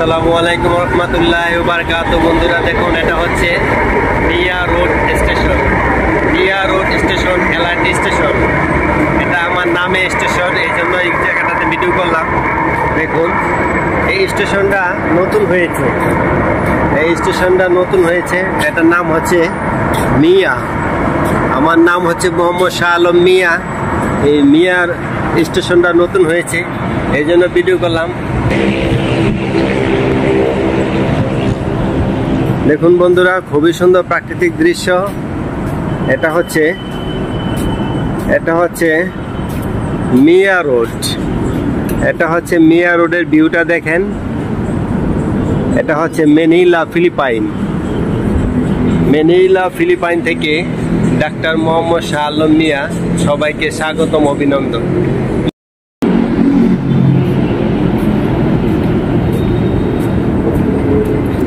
আসসালামু আলাইকুম রহমতুল্লাহি ওয়া বারাকাতুহু। বন্ধুরা দেখুন, এটা হচ্ছে মিয়া রোড স্টেশন। মিয়া রোড স্টেশন এলআরটি স্টেশন। এটা আমার নামে স্টেশন, এই জন্য এই জায়গাটাতে ভিডিও করলাম। দেখুন, এই স্টেশনটা নতুন হয়েছে। এই স্টেশনটা নতুন হয়েছে, এটার নাম হচ্ছে মিয়া। আমার নাম হচ্ছে মোহাম্মদ শাহ আলম মিয়া। এই মিয়ার স্টেশনটা নতুন হয়েছে, এই জন্য ভিডিও করলাম। দেখুন বন্ধুরা, খুবই সুন্দর প্রাকৃতিক দৃশ্য। এটা হচ্ছে মিয়া রোড। এটা হচ্ছে মিয়া রোডের ভিউটা দেখেন। এটা হচ্ছে ম্যানিলা, ফিলিপাইন। ম্যানিলা, ফিলিপাইন থেকে ডাক্তার মোহাম্মদ শাহ আলম মিয়া সবাইকে স্বাগতম, অভিনন্দন।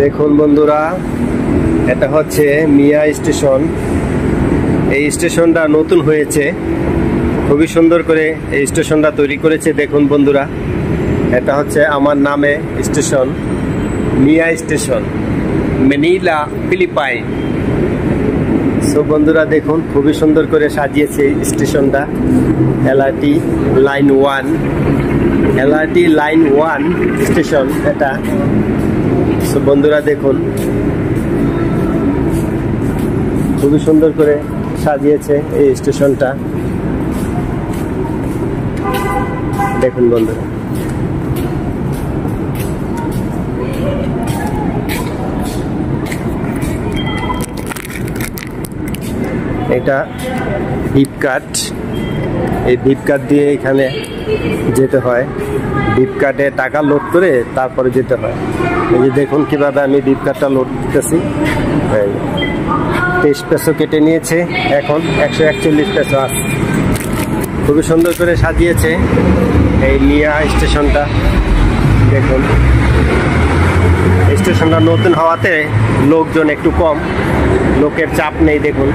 দেখুন বন্ধুরা, এটা হচ্ছে মিয়া স্টেশন। এই স্টেশনটা নতুন হয়েছে, খুবই সুন্দর করে এই স্টেশনটা তৈরি করেছে। দেখুন বন্ধুরা, এটা হচ্ছে আমার নামে স্টেশন, মিয়া স্টেশন, ম্যানিলা, ফিলিপাইন। সো বন্ধুরা দেখুন, খুবই সুন্দর করে সাজিয়েছে স্টেশনটা। LRT line 1, LRT line 1 station এটা। সো বন্ধুরা দেখুন, খুবই সুন্দর করে সাজিয়েছে এই স্টেশনটা। দেখুন বন্ধুরা, এটা ভিপকাট। এই ভিপকাট দিয়ে এখানে যেতে হয়। ভিপকাটে টাকা লোড করে তারপরে যেতে হয়। এই যে দেখুন কিভাবে আমি ভিপকাটটা লোড দিতেছি। 23 পেসো কেটে নিয়েছে, এখন 141 পেসো আছে। খুবই সুন্দর করে সাজিয়েছে এই মিয়া স্টেশনটা। দেখুন, স্টেশনটা নতুন হওয়াতে লোকজন একটু কম, লোকের চাপ নেই। দেখুন,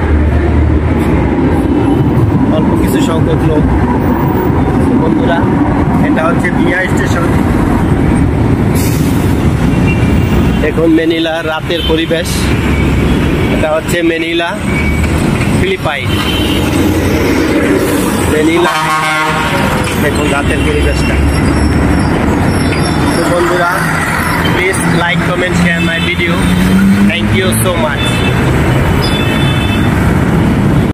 অল্প কিছু সংখ্যক লোক। বন্ধুরা, এটা হচ্ছে মিয়া স্টেশন। দেখুন ম্যানিলা রাতের পরিবেশ। এটা হচ্ছে ম্যানিলা, ফিলিপাইন। ম্যানিলা, দেখুন রাতের পরিবেশটা। তো বন্ধুরা, please like, comment, share my video. Thank you so much.